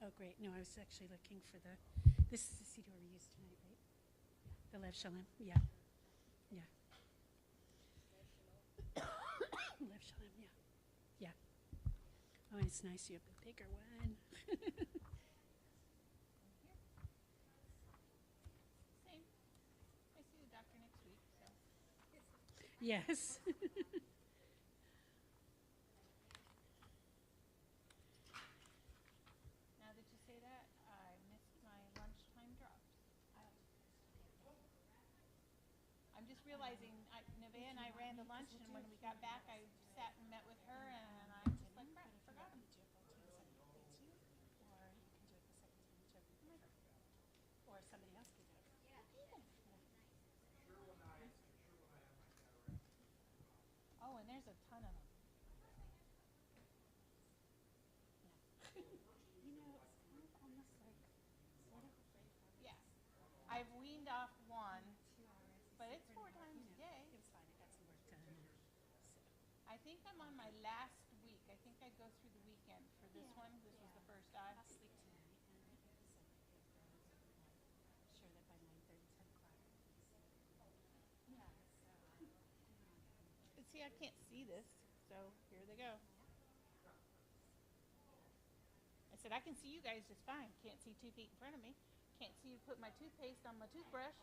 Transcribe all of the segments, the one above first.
Oh, great. No, I was actually looking for this is the CD we used tonight, right? The Lev Shalom. Yeah. Yeah. Lev Shalom, yeah. Yeah. Oh, and it's nice you have the bigger one. Same. I see the doctor next week, so. Yes. Now that you say that, I missed my lunchtime drops. I'm just realizing, Nevaeh and I ran to lunch, and when we got back, I sat and met with her, and I'm just like, crap, forgot them. Or somebody else could do it. Oh, and there's a ton of them. You know, it's kind of almost like sort of Yeah. I've weaned off one, 2 hours. but it's 4 times a day. It was fine. I got some work done. So. I think I'm on my last week. I think I go through the weekend for this one. This was the first eye. I'll sleep tonight, and so I'm sure that by 9:30, 10 o'clock. Yeah. So. But see, I can't see this, so here they go. I said, I can see you guys just fine. Can't see 2 feet in front of me. Can't see you put my toothpaste on my toothbrush.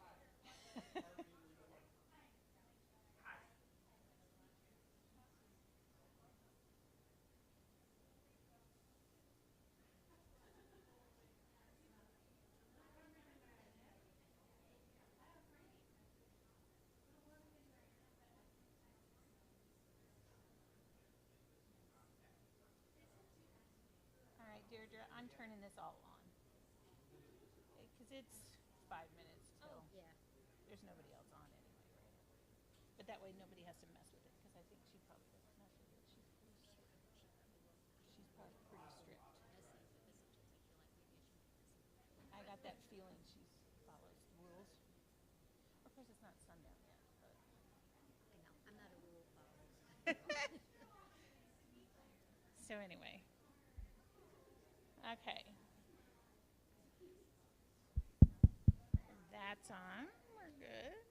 All right, Deirdre, I'm turning this all on. Because it's 5 minutes till. Oh, yeah. There's nobody else on anyway right now. But that way nobody has to mess with it, because I think she probably doesn't mess with it. She's probably pretty strict. I got that feeling she follows the rules. Of course, it's not sundown yet, but. I know. I'm not a rule follower. So anyway. Okay. That's on. We're good.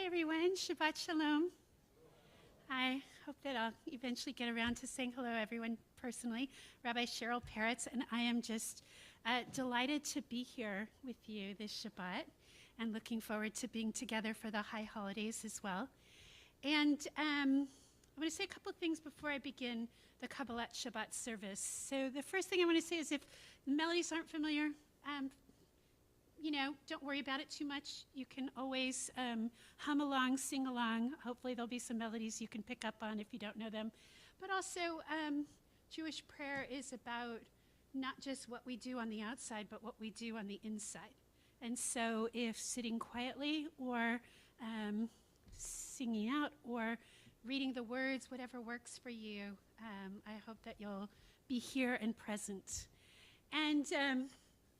everyone. Shabbat Shalom. I hope that I'll eventually get around to saying hello, everyone, personally. Rabbi Cheryl Peretz, and I am just delighted to be here with you this Shabbat and looking forward to being together for the high holidays as well. And I'm going to say a couple things before I begin the Kabbalat Shabbat service. So the first thing I want to say is if the melodies aren't familiar, don't worry about it too much. You can always hum along, sing along. Hopefully there'll be some melodies you can pick up on if you don't know them. But also, Jewish prayer is about not just what we do on the outside, but what we do on the inside. And so if sitting quietly or singing out or reading the words, whatever works for you, I hope that you'll be here and present. And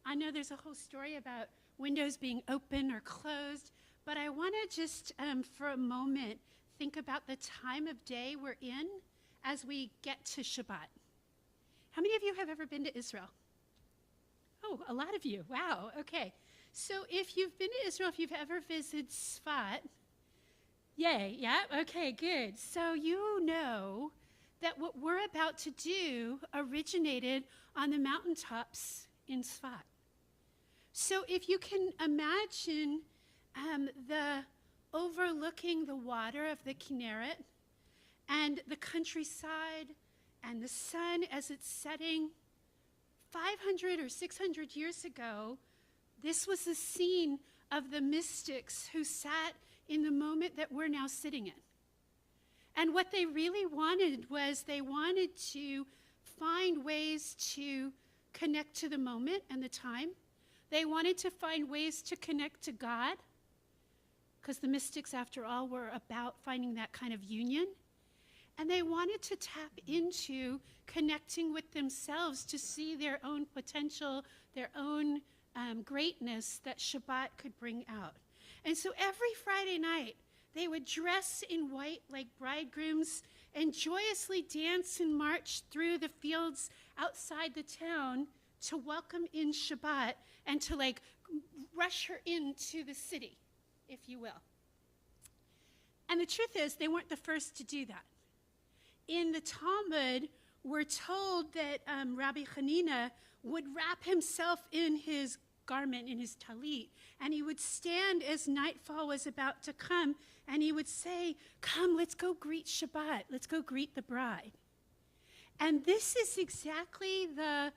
I know there's a whole story about windows being open or closed, but I want to just for a moment think about the time of day we're in as we get to Shabbat. How many of you have ever been to Israel? Oh, a lot of you. Wow. Okay. So if you've been to Israel, if you've ever visited Sfat, yay. Yeah. Okay, good. So you know that what we're about to do originated on the mountaintops in Sfat. So if you can imagine the overlooking the water of the Kinneret and the countryside and the sun as it's setting, 500 or 600 years ago, this was the scene of the mystics who sat in the moment that we're now sitting in. And what they really wanted was they wanted to find ways to connect to the moment and the time. They wanted to find ways to connect to God, because the mystics, after all, were about finding that kind of union. And they wanted to tap into connecting with themselves to see their own potential, their own greatness that Shabbat could bring out. And so every Friday night, they would dress in white like bridegrooms and joyously dance and march through the fields outside the town to welcome in Shabbat and to rush her into the city, if you will. And the truth is, they weren't the first to do that. In the Talmud, we're told that Rabbi Hanina would wrap himself in his garment, in his talit, and he would stand as nightfall was about to come, and he would say, "Come, let's go greet Shabbat. Let's go greet the bride." And this is exactly the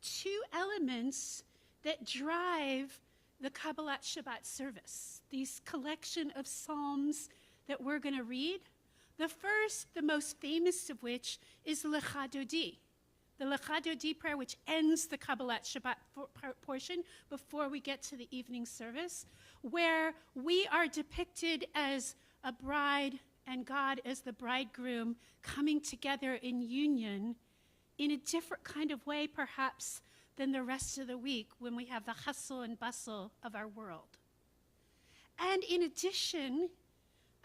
two elements that drive the Kabbalat Shabbat service, these collection of psalms that we're going to read. The first, the most famous of which, is Lecha Dodi, the Lecha Dodi prayer, which ends the Kabbalat Shabbat portion before we get to the evening service, where we are depicted as a bride and God as the bridegroom coming together in union in a different kind of way, perhaps, than the rest of the week when we have the hustle and bustle of our world. And in addition,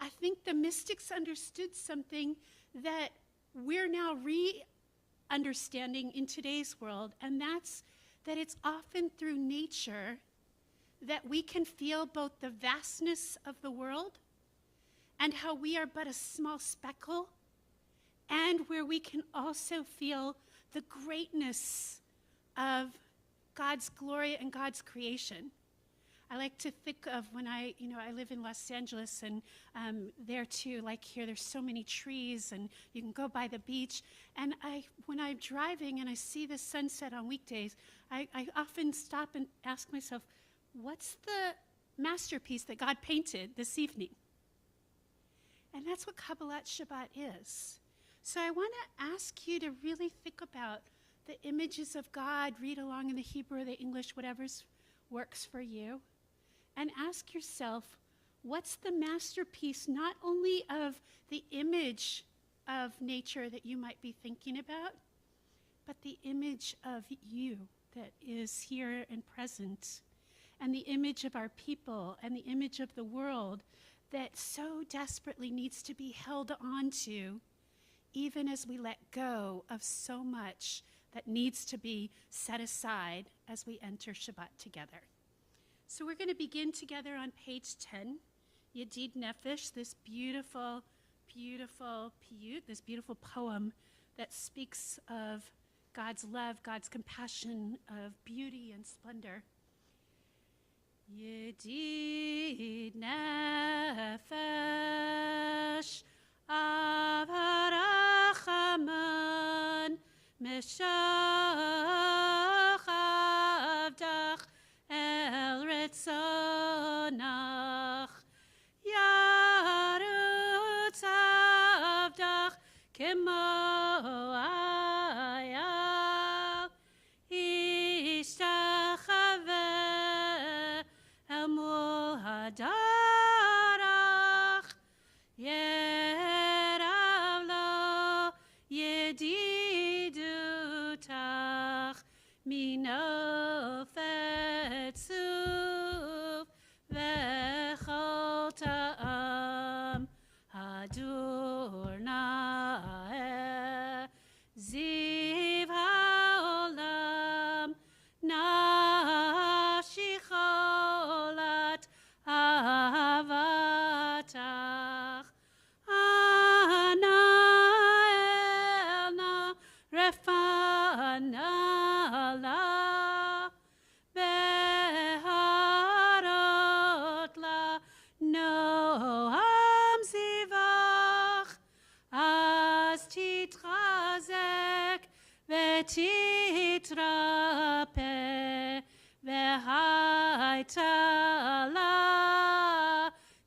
I think the mystics understood something that we're now re-understanding in today's world, and that's that it's often through nature that we can feel both the vastness of the world and how we are but a small speckle, and where we can also feel the greatness of God's glory and God's creation. I like to think of when I live in Los Angeles, and there too, like here, there's so many trees, and you can go by the beach. And when I'm driving and I see the sunset on weekdays, I often stop and ask myself, what's the masterpiece that God painted this evening? And that's what Kabbalat Shabbat is. So I want to ask you to really think about the images of God, read along in the Hebrew or the English, whatever works for you, and ask yourself, what's the masterpiece not only of the image of nature that you might be thinking about, but the image of you that is here and present, and the image of our people, and the image of the world that so desperately needs to be held on to, even as we let go of so much that needs to be set aside as we enter Shabbat together. So we're going to begin together on page 10 Yedid Nefesh, this beautiful, beautiful piyut, this beautiful poem that speaks of God's love, God's compassion, of beauty and splendor. Yedid Nefesh, Avarachaman, Meshach Avdach, El Retzonach, Yarutz Avdach, Kemo Ayal, Ishtachaveh, El Mul Hadarach, Yeravlo, Yedidutach, Minofetsuv, Vechol Ta'am, Hadurnae, Ziv Haolam, Nafshi Cholat, Avatach, Ana Elna, Refanala, Beharot La, Noam Zivach, Az Titrazek, Vetitrape, Vehaitala,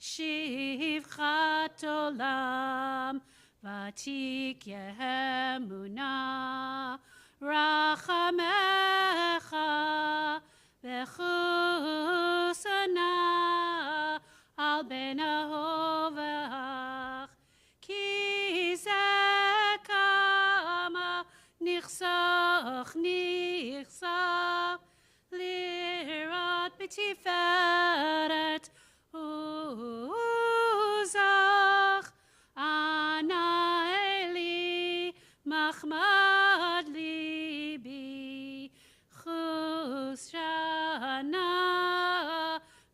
Shivchat Olam, Vatik Yehemuna, Rachamecha, Vechusana, Al Ben Ahovach, Ki Zekama, Nichsach, Lirat B'Tiferet, Uzach, Ana Eli, Machmad Libi, Chusrana,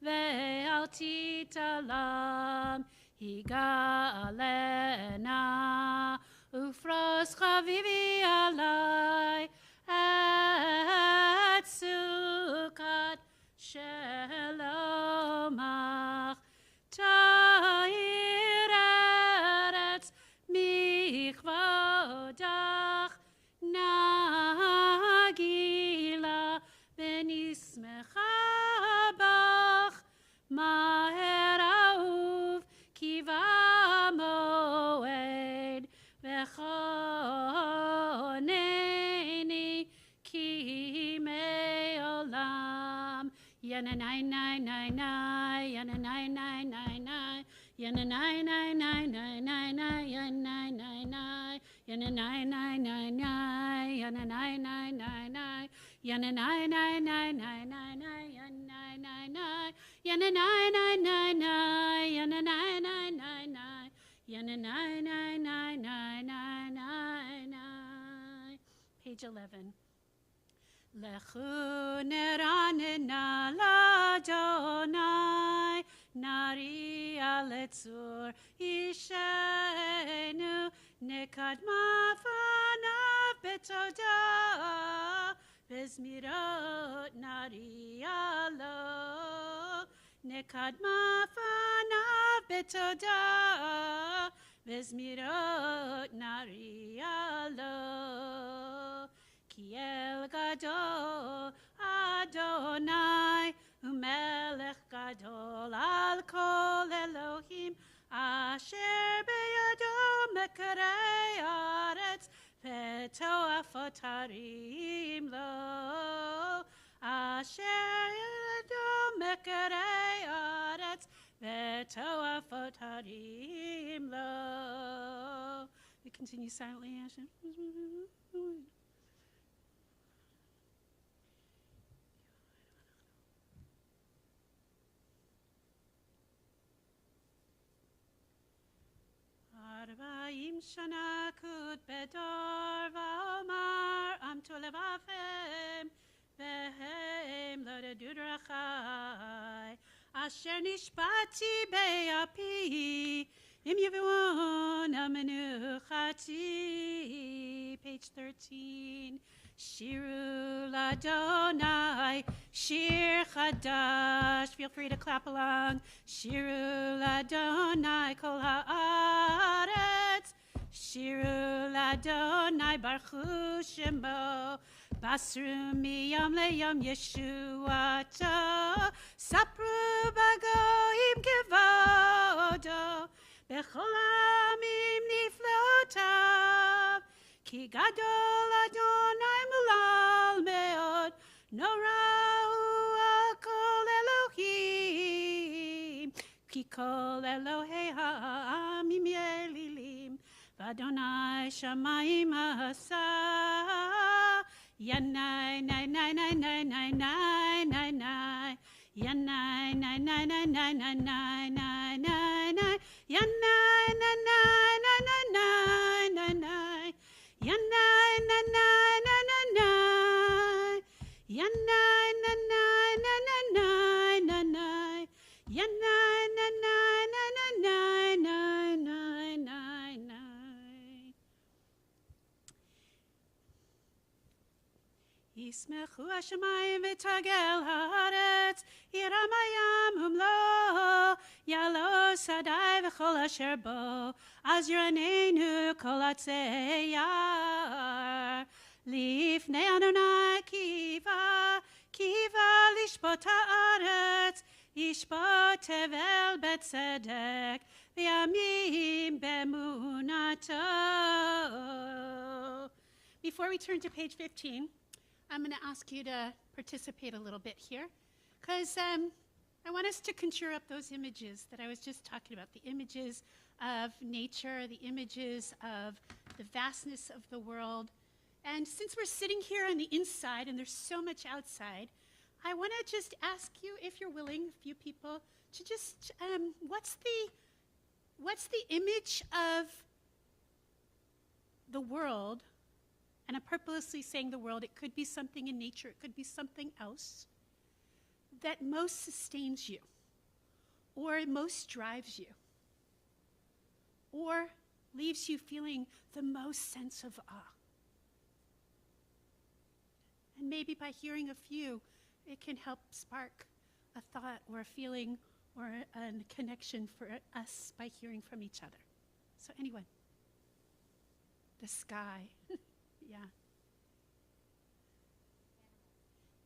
Ve'al Titalam, Higalena, Ufros Chavivi Alai, Et Sukat Shelomach, Ta'ir Eretz Michvodach, Nagila Benismecha Bach, Maher Ahuv Kiva Moed, Vechoneni Ki Me'olam, Yananai nai nai nai, Yananai nai nai nai, Yananai nai nai nai nai nai, Yananai nai nai, Yananai nai nai nai, Yananai nai nai nai, Yananai nai nai nai nai nai, Yananai nai nai, Yananai nai nai nai, Yananai nai nai nai, Yananai nai nai nai nai nai nai. Page 11. Lechu neranena ladonai, nari aletzur ishenu, nekadma fanav betoda, bezmirot nari alo, nekadma fanav betoda, bezmirot nari alo. Kiel Gadol Adonai, Umelech Gadol Al Kol Elohim, Asher Beyado Mekarei Aretz, Vetoafot Harim Lo, Asher Beyado Mekarei Aretz, Vetoafot Harim Lo. We continue silently, Asher. Arba'im shana kut bedor va'omar amtu levavem vehem lo tedu drachai Asher nishbati be'api, im yivona menuchati. Page 13. Shiru Ladonai, Shir Chadash. Feel free to clap along. Shiru Ladonai, Kol Haaretz. Shiru Ladonai, Baruch Shemo. Basru miyam leyam Yeshuato. Sapru bagoim kevodo. Bechol amim niflotav. Ki gadol Adonai mulal meod, norahu al kol Elohim. Ki kol Elohei ha'amim yelilim, v'Adonai shamayim ha'asa. Yanai, nai, nai, nai, nai, nai, nai, nai, nai. Yanai, nai, nai, nai, nai, nai, nai, nai, nai, nai. Yanai, nai, nai, nai, nai, nai, nai, nai. Yanai, na, na, na, na, na. Yanai, na, na, na, na, na, na, na. Yanai, na, na, na, na, na, na, na, na, na. Yismechu hashamayim v'tagel haaretz, yiram hayam umlo, yalo sadai v'chol asher bo, az yiranenu kol atzeyar. Lifnei Adonai kiva, kiva lishbot haaretz, yishbot tevel betzedek, v'yamim bemunato. Before we turn to page 15, I'm going to ask you to participate a little bit here, because I want us to conjure up those images that I was just talking about, the images of nature, the images of the vastness of the world. And since we're sitting here on the inside and there's so much outside, I want to just ask you, if you're willing, a few people, to just, what's the image of the world? And I'm purposely saying the world. It could be something in nature. It could be something else that most sustains you, or most drives you, or leaves you feeling the most sense of awe. And maybe by hearing a few, it can help spark a thought or a feeling or a connection for us by hearing from each other. So anyone? The sky. Yeah.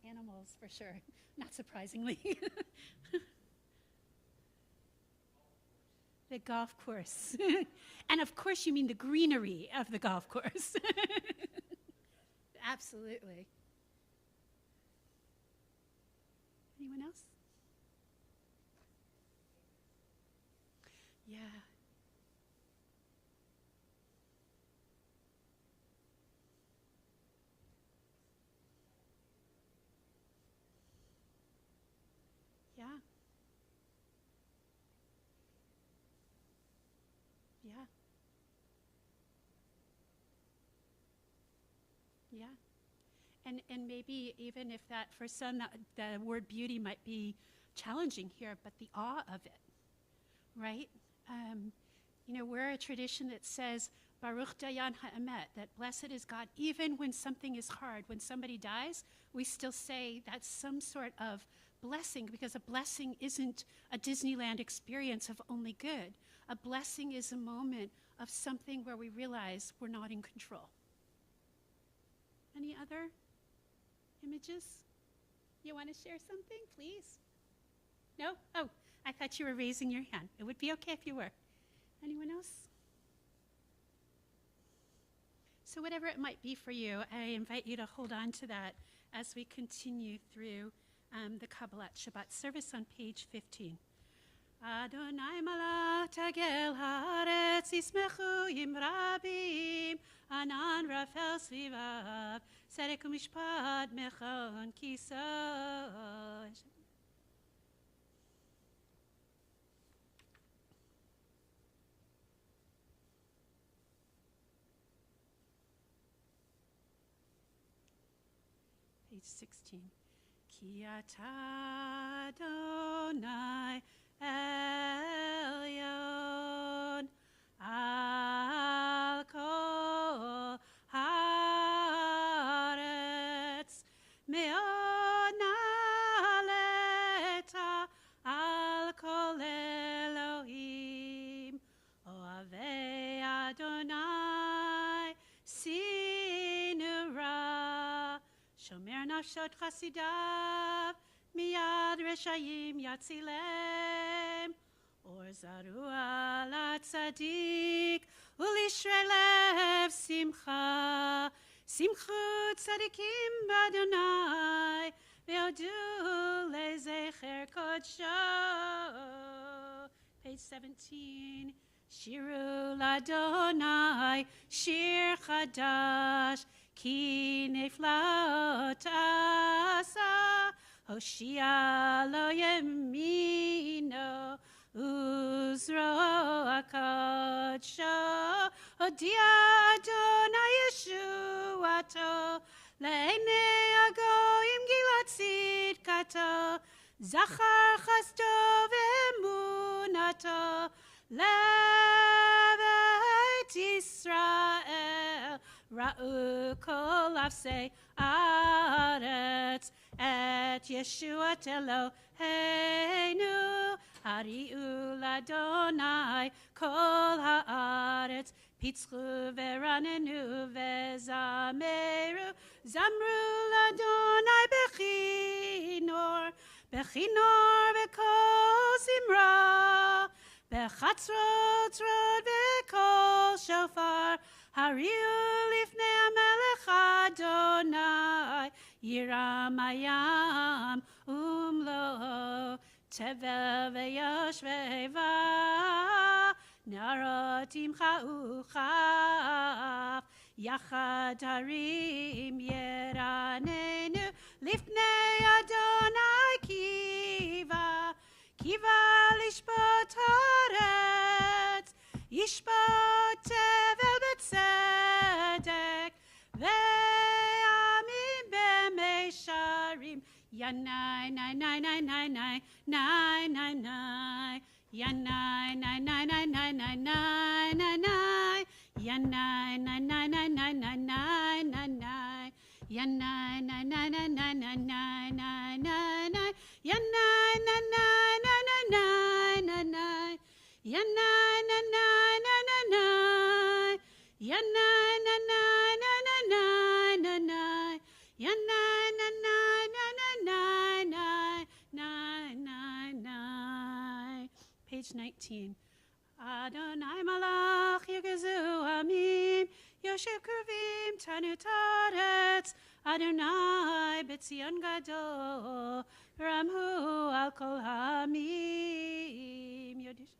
Animals, for sure. Not surprisingly. The golf course. And of course you mean the greenery of the golf course. Absolutely. Anyone else? Yeah. Yeah. Yeah. Yeah. And maybe even if that, for some, the word beauty might be challenging here, but the awe of it, right? We're a tradition that says, Baruch Dayan Ha'emet, that blessed is God. Even when something is hard, when somebody dies, we still say that's some sort of blessing, because a blessing isn't a Disneyland experience of only good. A blessing is a moment of something where we realize we're not in control. Any other images? You want to share something, please? No? Oh, I thought you were raising your hand. It would be okay if you were. Anyone else? So whatever it might be for you, I invite you to hold on to that as we continue through the Kabbalat Shabbat service on page 15. Adonai malach tagel haaretz yismechu im rabim anan rafel svivav tzedek u'mishpat mechon kiso. Page 16. Ki ata Adonai Adonai Elyon al kol haaretz me'od na'aleta al kol Elohim ohavei Adonai sinura shomer nafshot chasidav miyad reshayim yatzilem or zaru ala tzadik ulishrei lev simcha simchu tzadikim b'Adonai ve'odu lezecher kodsho. Page 17. Shiru l'Adonai shir chadash ki neflaot asa Hoshia lo yemino uzro akadsho Hodia Adonai Yeshuato le'enei agoyim gilat tzidkato Zachar chasto ve'emunato levet Yisrael ra'u kol afsei aretz et Yeshuat Eloheinu hari'u l'Adonai kol haaretz pitzchu ve'ranenu ve'zameru zamru l'Adonai bechinor ve'kol zimra bechatzrot rod ve'kol shofar hariu lifnei hamelech Adonai yiram hayam umlo tevel ve'yoshveva narot imcha uchaf yachad harim yeranenu lifnei Adonai kiva lishpot haaretz yishpot tevel betzedek ve'amim b'meisharim yanai nai nai nai nai nai nai nai nai yanai nai nai nai nai nai nai nai nai yanai nai nai nai nai nai nai nai nai yanai nai nai nai nai nai nai nai nai nai yanai nai nai nai nai nai nai nai yanai nai nai nai nai nai yanai nai nai nai nai nai nai nai yanai nai nai nai nai nai nai nai nai. Page 19. Adonai malach yirgezu amim yoshev kruvim tanu taretz Adonai b'tzion gadol ramhu al kol hamim. Yodish.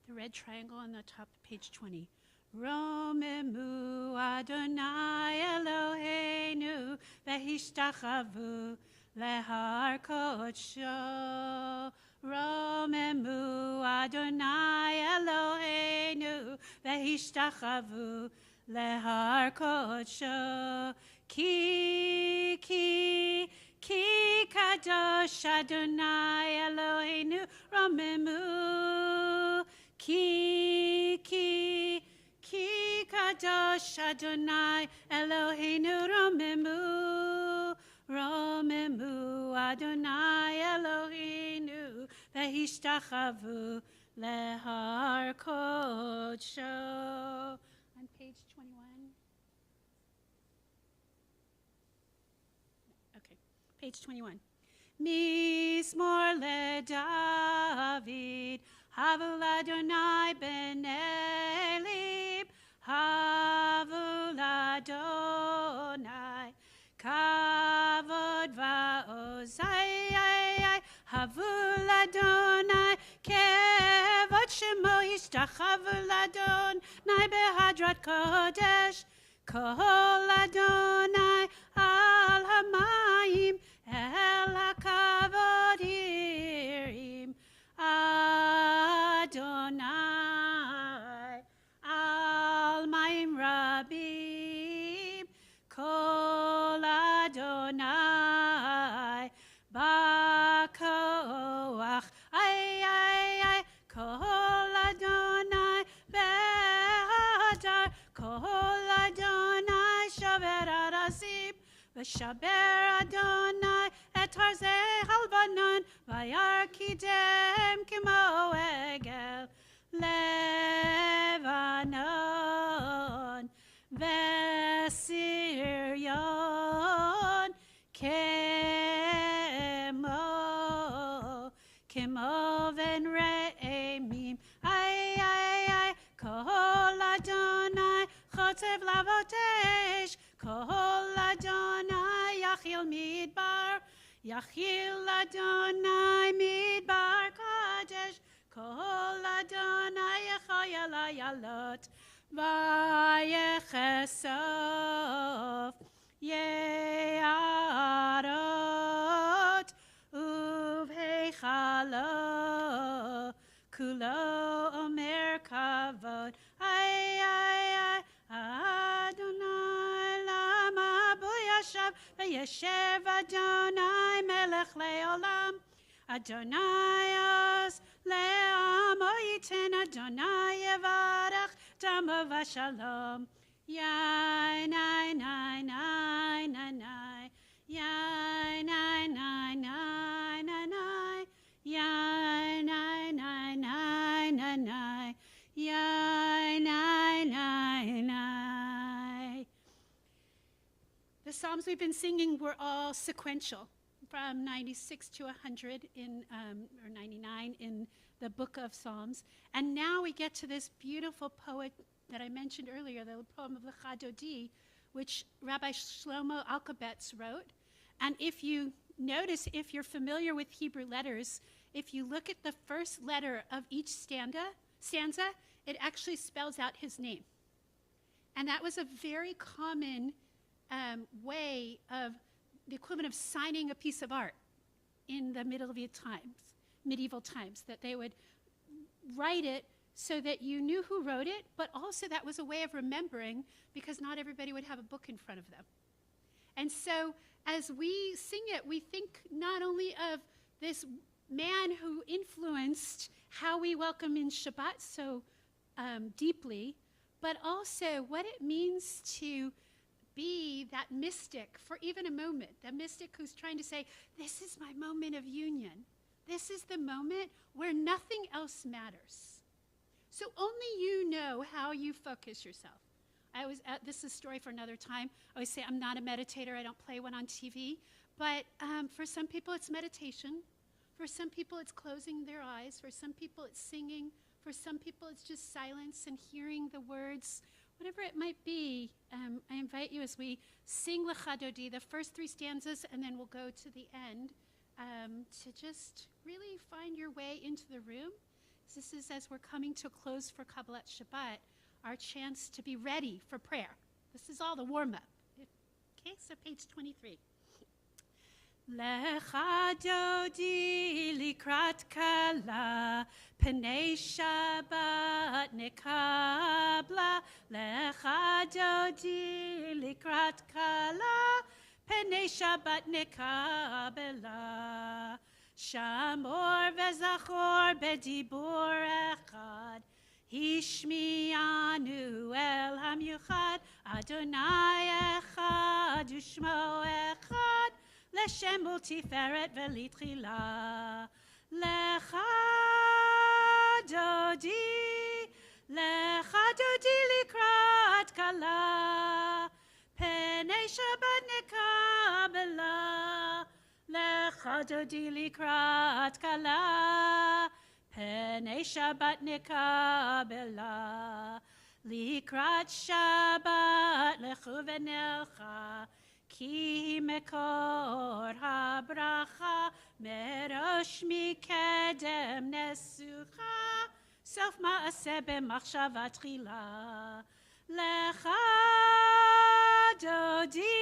The red triangle on the top, page 20. Romemu Adonai Eloheinu v'hishtachavu lehar kodsho. Romemu Adonai Eloheinu v'hishtachavu lehar kodsho. Ki kadosh Adonai Eloheinu romemu. Ki kadosh Adonai Eloheinu romemu Adonai Eloheinu v'hishtachavu lehar kodsho. On page 21. Okay, page 21. Mizmor leDavid Havul Adonai ben Elib, Havul Adonai, Kavod va'ozai, Havul Adonai, Kevod Shemo Yishtachavul Adonai behadrat Kodesh, Kol Adonai al hamayim, El hakavod V'shaber Adonai et harzei halvanon, v'yarkidem kimo egel Levanon, v'siryon kemo ven re'emim. Ay, kol Adonai chotzev lavotesh, kol Adonai yachil Adonai midbar kadesh, kol Adonai yachayel ayalot, vayechesof ye'arot uv'heichalo kulo omer kavod. Ay, Adonai lama bo yashav v'yeshev Adonai melech le'olam. Adonai os le'amo yiten, Adonai yevarech damo v'shalom. Yai, nai, nai, nai, nai, nai. Yai, nai, nai, nai, nai, nai. Yai, nai, nai, nai, nai, nai. Yai, nai, nai, nai. The Psalms we've been singing were all sequential, from 96 to 100 or 99 in the book of Psalms. And now we get to this beautiful poet that I mentioned earlier, the poem of Lecha Dodi, which Rabbi Shlomo Alkabetz wrote. And if you notice, if you're familiar with Hebrew letters, if you look at the first letter of each stanza, it actually spells out his name. And that was a very common way of the equivalent of signing a piece of art in the medieval times, that they would write it so that you knew who wrote it, but also that was a way of remembering, because not everybody would have a book in front of them. And so as we sing it, we think not only of this man who influenced how we welcome in Shabbat so deeply, but also what it means to be that mystic for even a moment, the mystic who's trying to say, this is my moment of union. This is the moment where nothing else matters. So only you know how you focus yourself. This is a story for another time. I always say I'm not a meditator. I don't play one on TV. But for some people, it's meditation. For some people, it's closing their eyes. For some people, it's singing. For some people, it's just silence and hearing the words. Whatever it might be, I invite you as we sing Lecha Dodi, the first 3 stanzas, and then we'll go to the end, to just really find your way into the room. This is, as we're coming to a close for Kabbalat Shabbat, our chance to be ready for prayer. This is all the warm-up. Okay, so page 23. Lecha Dodi likrat kala, Pnei Shabbat nekabla. Lecha Dodi likrat kala, Pnei Shabbat nekabla. Shamor vezachor bedibur echad, Hishmianu el hamyuchad, Adonai echad ushmo echad, Leshem ul tiferet velitchila. Lecha Dodi likrat kala, Pnei Shabbat nekabla. Lecha Dodi likrat kala, Pnei Shabbat nekabla. Likrat Shabbat lechu v'nelcha, Ki mekor habracha, Merosh mikedem nesucha, Sof ma'aseh b'machshava tchila. Lecha Dodi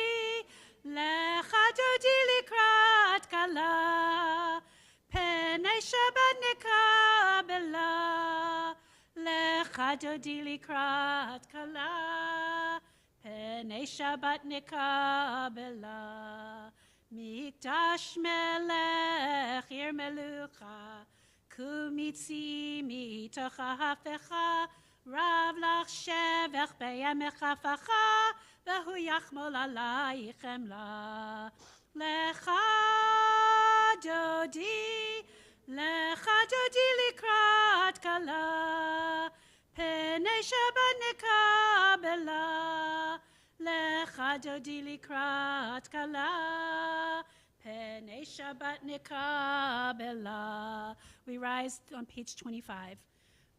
likrat kala, Pnei Shabbat nekabla. Lecha Dodi likrat kala, Pnei Shabbat nekabla. Mikdash melech ir melucha, Kumitzi mitocha hafecha, Rav lach shevech beyemecha facha, והוא יחמול עלי חמלה. לך דודי לקראת כלה, פני שבת נקבלה. לך דודי לקראת כלה, פני שבת נקבלה. We rise on page 25.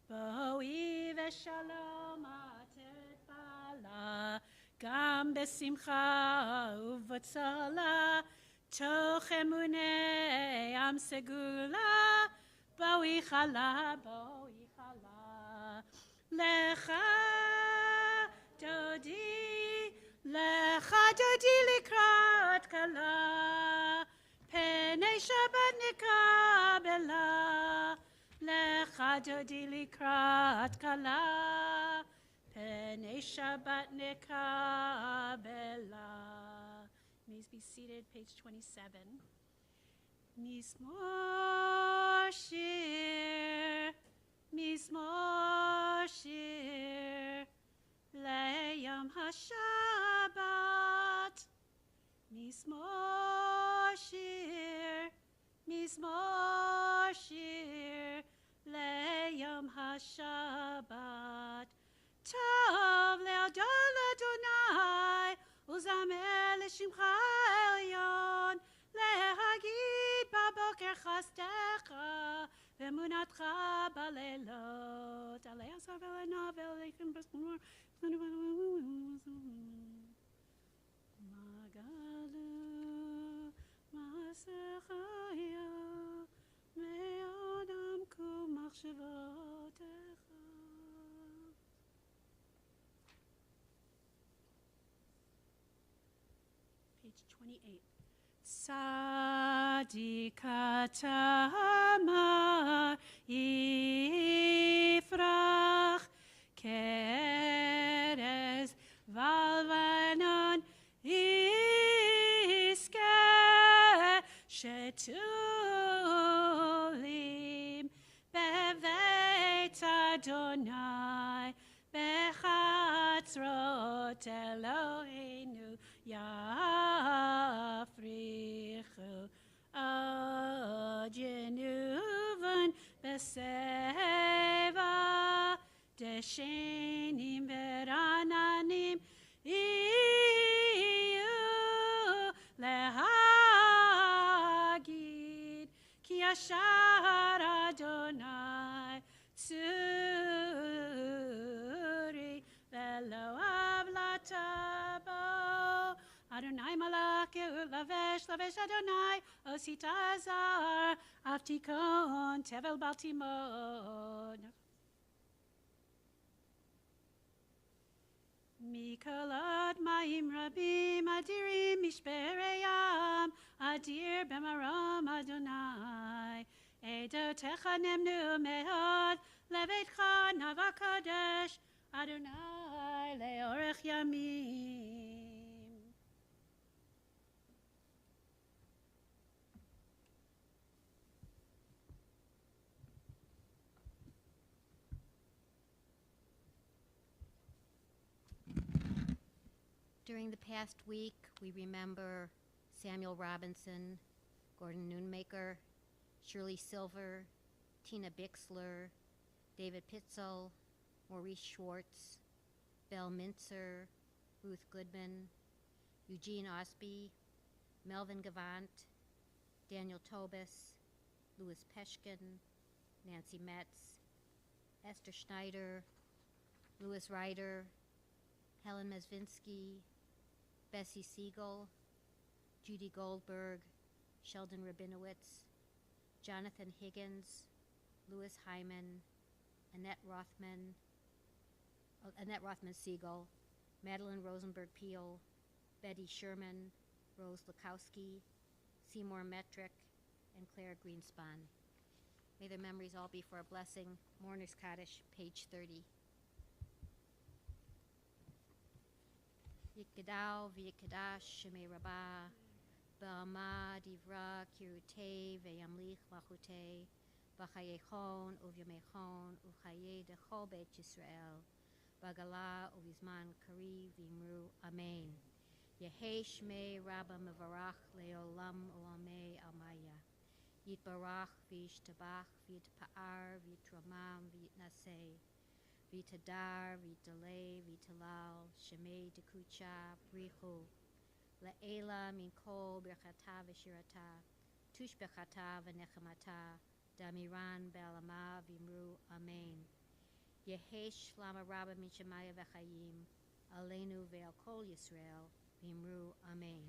בואי ושלום עטרת בעלה, גם בשמחה ובצלה, תוך אמוני עם סגולה. בואי חלה, בואי חלה. לך דודי לקראת כלה, פני שבת נקבלה. לך דודי לקראת כלה, פני שבת נקבלה. Please be seated, page 27. מזמור שיר, מזמור שיר, ליום השבת. מזמור שיר, מזמור שיר, ליום השבת. טוב להודות לאדוני ולזמר לשמך העליון, להגיד בבוקר חסדך ואמונתך בלילות. עלי עשר ולעיניו ולעיכם בסמור מה גדלו מעשיך היה, מאוד עמקו מחשבותיך. Page 28. צדיק תמר יפרח, כרז ולבנון יזכה, שתולים בבית אדוני, בחצרות אלוהינו יפריחו. עוד ינובן בשיבה, דשנים ורעננים יהיו, להגיד כי ישר אדוני צורי ולא עוולתה בו. אדוני מלך גאות לבש, לבש אדוני עשית זר, אף תיכון תבל בל תימוד. מקולות מים רבים אדירים משברי ים, אדיר במרום אדוני. עדותיך נאמנו מאוד, לביתך נאווה קדש, אדוני לאורך ימים. During the past week, we remember Samuel Robinson, Gordon Noonmaker, Shirley Silver, Tina Bixler, David Pitzel, Maurice Schwartz, Belle Mintzer, Ruth Goodman, Eugene Osby, Melvin Gavant, Daniel Tobis, Louis Peshkin, Nancy Metz, Esther Schneider, Louis Ryder, Helen Mesvinsky, Bessie Siegel, Judy Goldberg, Sheldon Rabinowitz, Jonathan Higgins, Louis Hyman, Annette Rothman Siegel, Madeline Rosenberg Peel, Betty Sherman, Rose Lukowski, Seymour Metrick, and Claire Greenspan. May their memories all be for a blessing. Mourner's Kaddish, page 30. Yikadao v'yikadash shemei rabah, ba'ama divra kirutei ve'yamlich lachutei, v'chayechon uvyamechon u'chayei dechol beit Yisrael, Bagala Uvizman Kari Vimru Amen. Yehi Shmei Rabba Mevarach Leolam Olamei Amaya. Yitbarach Vishtabach Vitpa'ar Vitramam Vitnaseh. Vitadar Vitalei Vitalal Shemei Dekucha Brihu. La'ela Minkol Birchata Vishirata. Tushbechata Venechamata. Damiran Balama Vimru Amen. Yehesh Lama Rabba Mishamaya Vechayim. Aleinu Ve'al Kol Yisrael. Vimru Amen.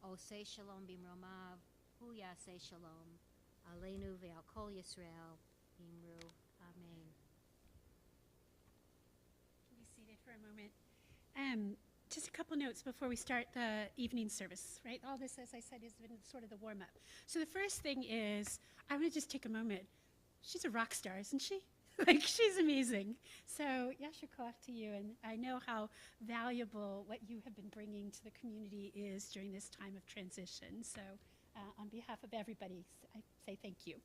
O say Shalom Bimromav. Huya say Shalom. Aleinu Ve'al Kol Yisrael. Vimru Amen. Be seated for a moment. Just a couple notes before we start the evening service, right? All this, as I said, has been sort of the warm-up. So the first thing is, I want to just take a moment. She's a rock star, isn't she? Like, she's amazing. So, yasher koach to you, and I know how valuable what you have been bringing to the community is during this time of transition. So, on behalf of everybody, I say thank you.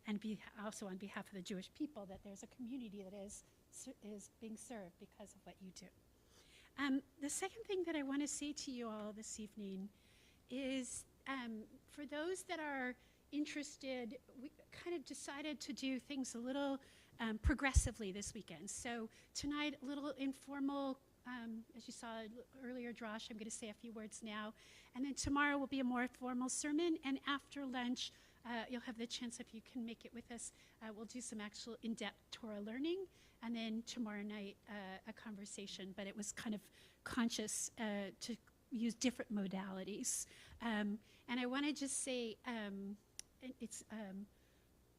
And also on behalf of the Jewish people, that there's a community that is being served because of what you do. The second thing that I want to say to you all this evening is, for those that are interested, we kind of decided to do things a little progressively this weekend. So tonight, a little informal, as you saw earlier, Drosh, I'm going to say a few words now. And then tomorrow will be a more formal sermon. And after lunch, you'll have the chance, if you can make it with us, we'll do some actual in-depth Torah learning. And then tomorrow night, a conversation. But it was kind of conscious to use different modalities. And I want to just say,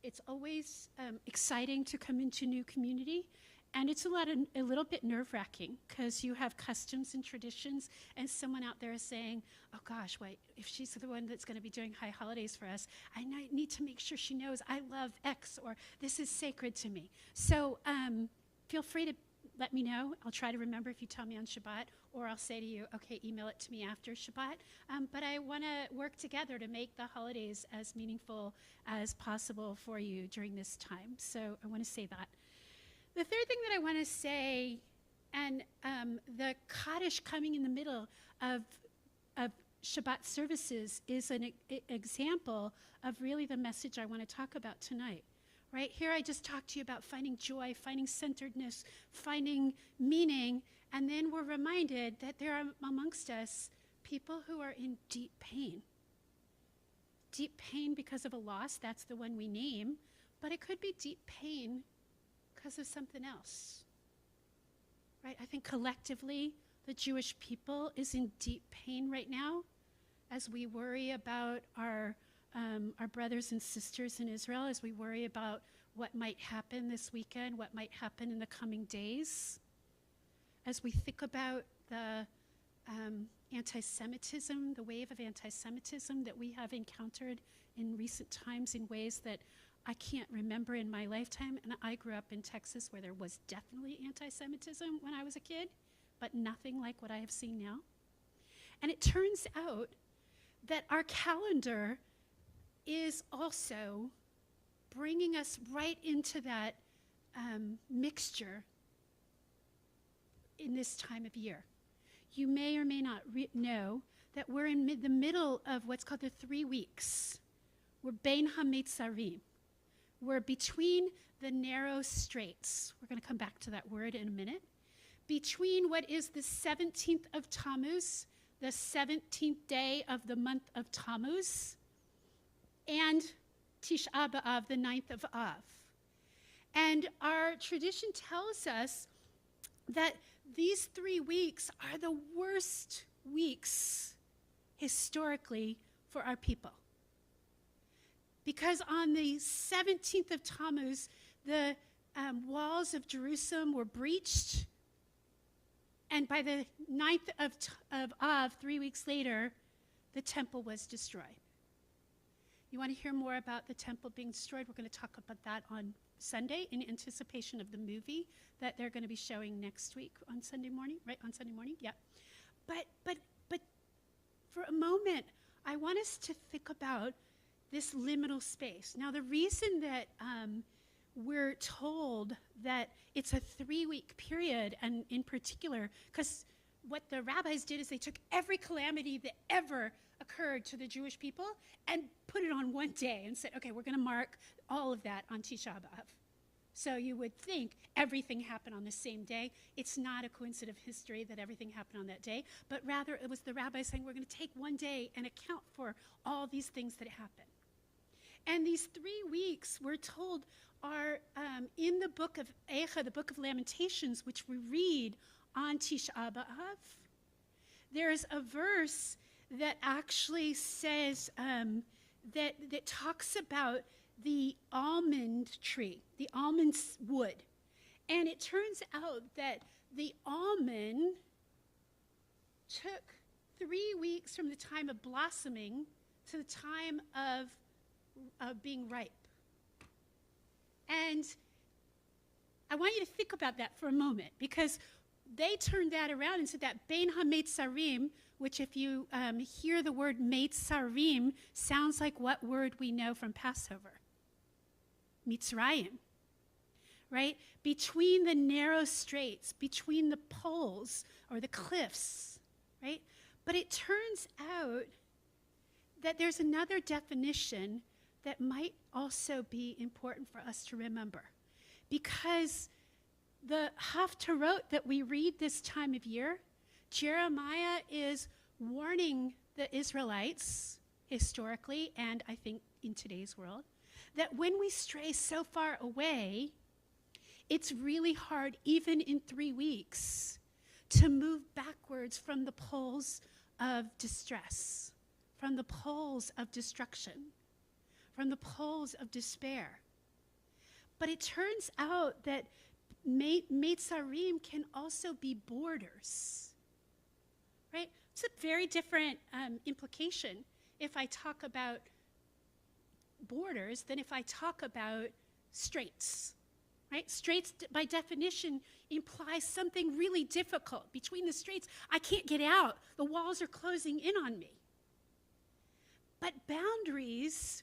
it's always exciting to come into new community, and it's a little bit nerve-wracking because you have customs and traditions, and someone out there is saying, "Oh gosh, wait! If she's the one that's going to be doing high holidays for us, I need to make sure she knows I love X, or this is sacred to me." So feel free to let me know. I'll try to remember if you tell me on Shabbat, or I'll say to you, okay, email it to me after Shabbat. But I want to work together to make the holidays as meaningful as possible for you during this time. So I want to say that. The third thing that I want to say, and the Kaddish coming in the middle of Shabbat services is an example of really the message I want to talk about tonight. Right here, I just talked to you about finding joy, finding centeredness, finding meaning, and then we're reminded that there are amongst us people who are in deep pain. Deep pain because of a loss, that's the one we name, but it could be deep pain because of something else. Right? I think collectively, the Jewish people is in deep pain right now as we worry about our brothers and sisters in Israel, as we worry about what might happen this weekend, what might happen in the coming days, as we think about the anti-Semitism, the wave of anti-Semitism that we have encountered in recent times in ways that I can't remember in my lifetime. And I grew up in Texas where there was definitely anti-Semitism when I was a kid, but nothing like what I have seen now. And it turns out that our calendar is also bringing us right into that mixture in this time of year. You may or may not know that we're in the middle of what's called the 3 weeks. We're Bein HaMetzarim. We're between the narrow straits. We're going to come back to that word in a minute. Between what is the 17th of Tammuz, the 17th day of the month of Tammuz, and Tisha B'Av, the 9th of Av. And our tradition tells us that these 3 weeks are the worst weeks historically for our people. Because on the 17th of Tammuz, the walls of Jerusalem were breached. And by the 9th of Av, 3 weeks later, the temple was destroyed. You want to hear more about the temple being destroyed? We're going to talk about that on Sunday in anticipation of the movie that they're going to be showing next week on Sunday morning, right? On Sunday morning, yeah. But for a moment, I want us to think about this liminal space. Now, the reason that we're told that it's a 3-week period, and in particular, because what the rabbis did is they took every calamity that ever occurred to the Jewish people and put it on one day and said, okay, we're going to mark all of that on Tisha B'Av. So you would think everything happened on the same day. It's not a coincidence of history that everything happened on that day, but rather it was the rabbis saying, we're going to take one day and account for all these things that happened. And these 3 weeks, we're told, are in the book of Eicha, the book of Lamentations, which we read on Tisha B'Av. There's a verse that actually says, that talks about the almond tree, the almond wood. And it turns out that the almond took 3 weeks from the time of blossoming to the time of being ripe. And I want you to think about that for a moment, because they turned that around and said that Bein HaMetzarim, which if you hear the word Metzarim, sounds like what word we know from Passover? Mitzrayim, right? Between the narrow straits, between the poles or the cliffs, right? But it turns out that there's another definition that might also be important for us to remember. Because the Haftarot that we read this time of year, Jeremiah is warning the Israelites, historically, and I think in today's world, that when we stray so far away, it's really hard, even in 3 weeks, to move backwards from the poles of distress, from the poles of destruction, from the poles of despair. But it turns out that Metzarim can also be borders, right? It's a very different implication if I talk about borders than if I talk about straits, right? Straits, by definition, imply something really difficult. Between the straits, I can't get out. The walls are closing in on me. But boundaries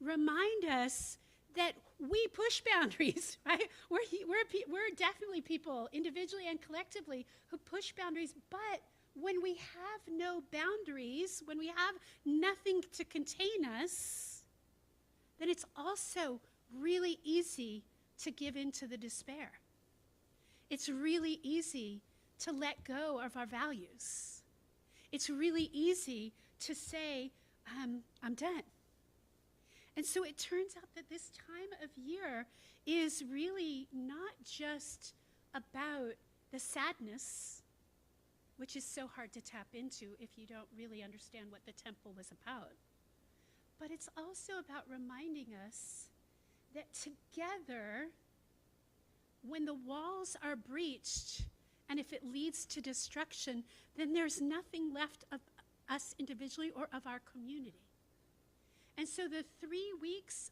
remind us that we push boundaries, right? We're definitely people, individually and collectively, who push boundaries. But when we have no boundaries, when we have nothing to contain us, then it's also really easy to give in to the despair. It's really easy to let go of our values. It's really easy to say, I'm done. And so it turns out that this time of year is really not just about the sadness, which is so hard to tap into if you don't really understand what the temple was about. But it's also about reminding us that together, when the walls are breached, and if it leads to destruction, then there's nothing left of us individually or of our community. And so the 3 weeks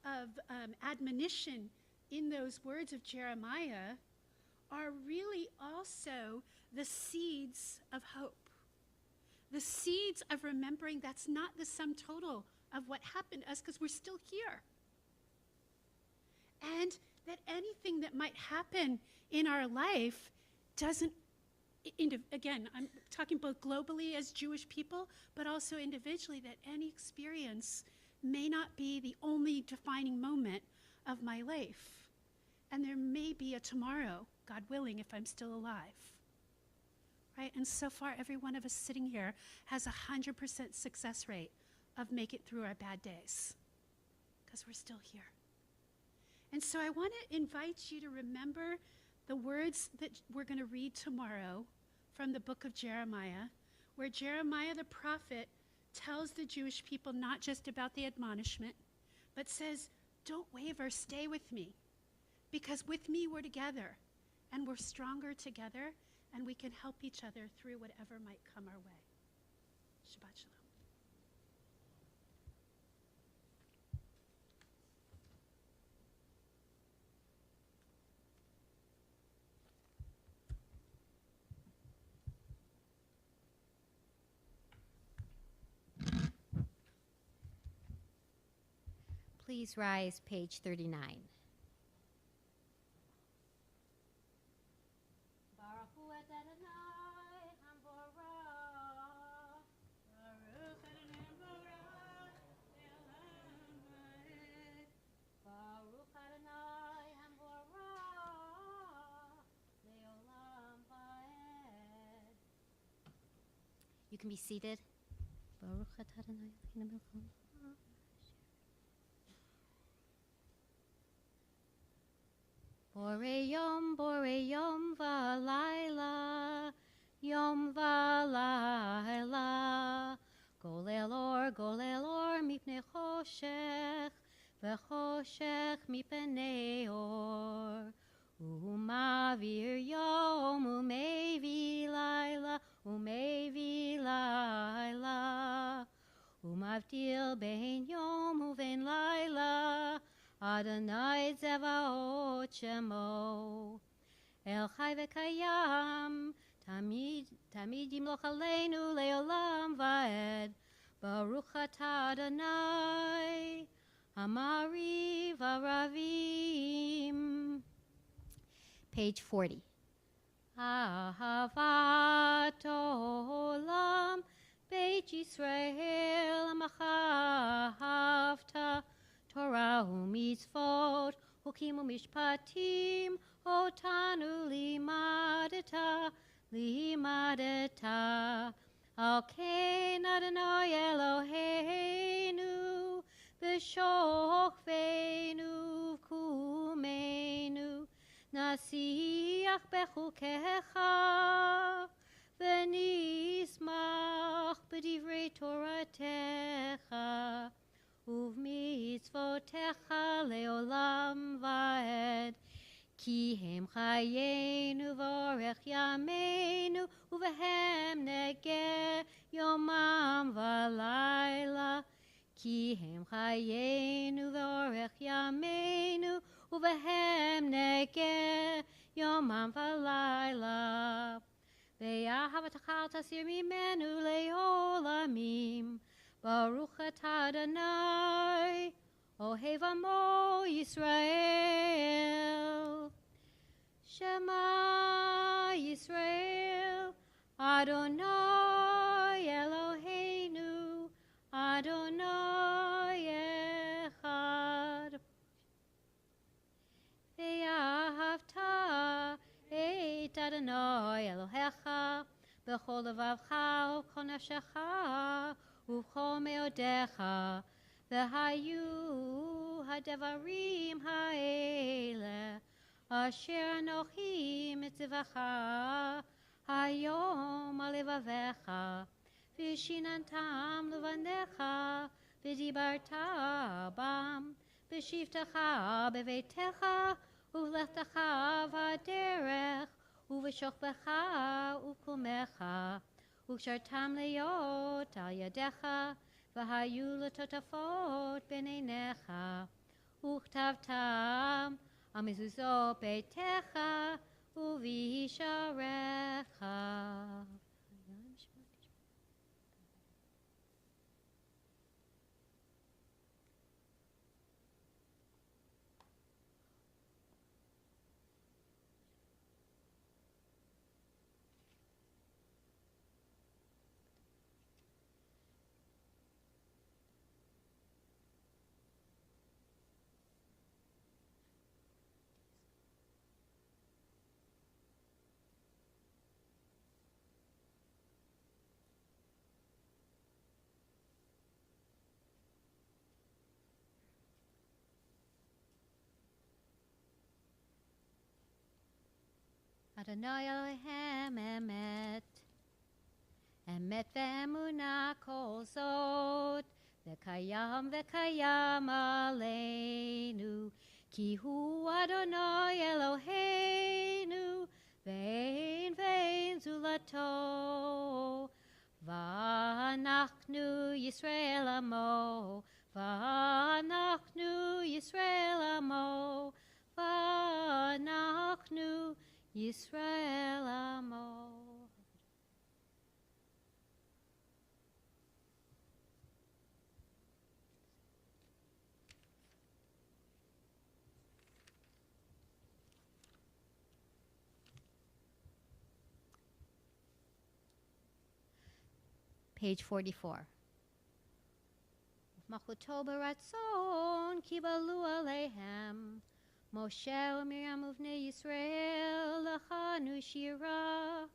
of admonition in those words of Jeremiah are really also the seeds of hope. The seeds of remembering that's not the sum total of what happened to us, because we're still here. And that anything that might happen in our life doesn't, again, I'm talking both globally as Jewish people, but also individually, that any experience may not be the only defining moment of my life. And there may be a tomorrow, God willing, if I'm still alive. Right? And so far, every one of us sitting here has 100% success rate of make it through our bad days, because we're still here. And so I want to invite you to remember the words that we're going to read tomorrow from the book of Jeremiah, where Jeremiah the prophet tells the Jewish people not just about the admonishment, but says, don't waver, stay with me, because with me we're together, and we're stronger together, and we can help each other through whatever might come our way. Shabbat Shalom. Please rise, page 39. Baruch hu et Adonai hamborah. Baruch Adonai Borah, Le'olam Va'ed. Baruch Adonai hamborah. Le'olam va'ed. You can be seated. Baruch Adonai Eloheinu melech haolam. Bore yom v'layla, yom v'layla. Golel or mipnei choshech, v'choshech mipnei or. Umavir yom umevi layla, umevi layla. Umavdil bein yom uvein layla, Adonai Zevaot Shemo. El Chai v'Kayam, Tamid Yimloch Aleinu Le'olam Va'ed. Baruch Atah Adonai, Amari V'Aravim. Page 40. Ahavat Olam, Beit Yisrael, Machahavta. Torah u'mitzvot, hukim u'mishpatim, otanu limadeta. Al ken Adonai Eloheinu, v'shochveinu v'kumeinu, nasiach bechukecha, v'nismach b'divrei Toratecha. Uv'mitzvotecha le'olam va'ed, ki hem chayenu v'orech yameinu, uvehem negeh yomam v'layla. Ki hem chayenu v'orech yameinu, uvehem negeh yomam v'layla. Ve'ahavat achal tasir mimenu le'olamim. Baruch atah Adonai, Ohev Amo Yisrael. Shema Yisrael, Adonai Eloheinu, Adonai Echad. Ve'ahavta et Adonai Elohecha, b'chol levavcha u'chol nafshecha, U'chol meodecha, v'hayu hadevarim ha'ele, asher anochi mitzvacha, hayom alevavecha, v'shinantam levanecha, v'dibarta bam, v'shivtecha beveitecha, u'lechtecha v'aderech, u'v'shochbecha u'kumecha, Ukshartam leot al yadecha, v'hayu letotafot b'neinecha, uchtavtam al mezuzot beitecha, u'v'yisharecha. Adonai Elohem emet, emet ve'emunah kol zot, ve'kayam aleinu, ki hu Adonai Eloheinu, ve'ein zulato, va'anachnu Yisrael amo, va'anachnu Yisrael amo, va'anachnu Yisrael amo. Page 44. Machuto baratzon kibalu alehem. Moshe u'Miriam uvnei Yisrael lachanu shira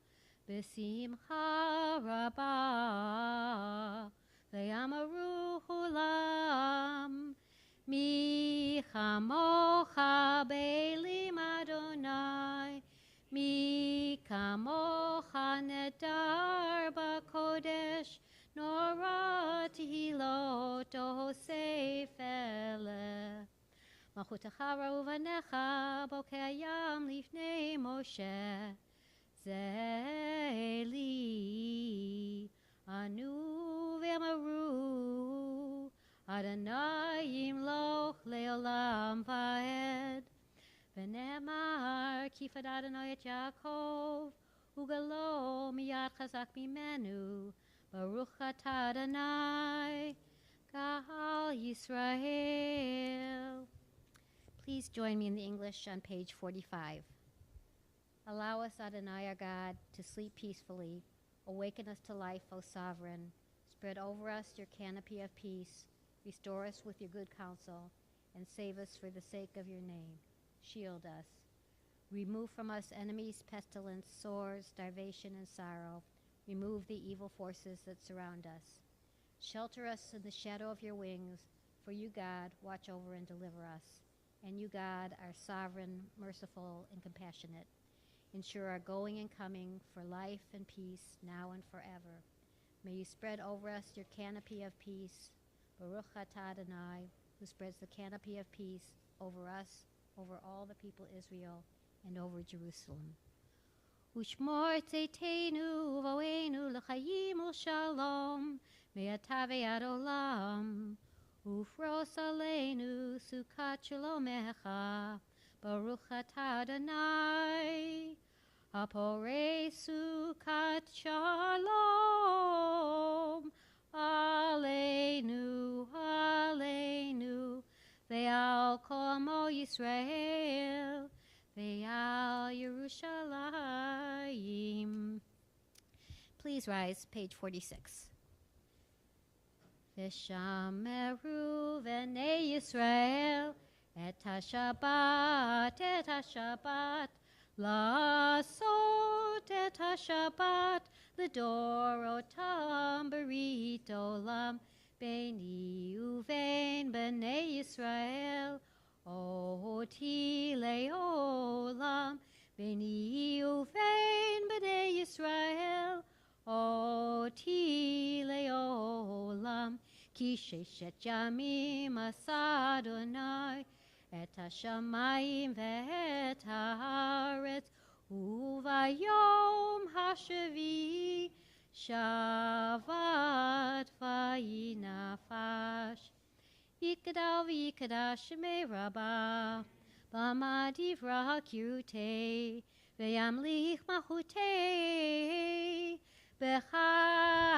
b'simcha rabah ve'amaru hulam mi chamocha be'elim Adonai mi kamocha nedar b'kodesh nora tehilot ohosef eleh מלכותך ראו בניך בוקע ים לפני משה זה לי ענו ואמרו אדוני ימלוך לעולם ועד ונאמר כי פדה אדוני את יעקב וגלו מיד חזק ממנו ברוך אתה אדוני קהל ישראל. Please join me in the English on page 45. Allow us, Adonai, our God, to sleep peacefully. Awaken us to life, O Sovereign. Spread over us your canopy of peace. Restore us with your good counsel, and save us for the sake of your name. Shield us. Remove from us enemies, pestilence, sores, starvation, and sorrow. Remove the evil forces that surround us. Shelter us in the shadow of your wings, for you, God, watch over and deliver us. And you, God, are sovereign, merciful, and compassionate. Ensure our going and coming for life and peace now and forever. May you spread over us your canopy of peace. Baruch atah Adonai, who spreads the canopy of peace over us, over all the people Israel, and over Jerusalem. Ushmor tzeitenu voenu l'chayim u'shalom, me'atah ve'ad olam. Ufros aleinu sukat shalomecha, Baruch atah Adonai, haporei sukat shalom, aleinu, aleinu, ve'al kol amo Yisrael, ve'al Yerushalayim. Please rise, page 46. V'shameru v'nei Yisrael et ha-shabbat, la'asot et ha-shabbat, l'dorotam berit olam, beini uvein b'nei Yisrael, oti le'olam, beini uvein b'nei Yisrael, oti le'olam. כי ששת ימים עשה אדוני את השמיים ואת הארץ, וביום השביעי שבת ויהי נפש. יגדל ויקדש שמי רבה, במה דברה קירותי, וימליך מלכותי.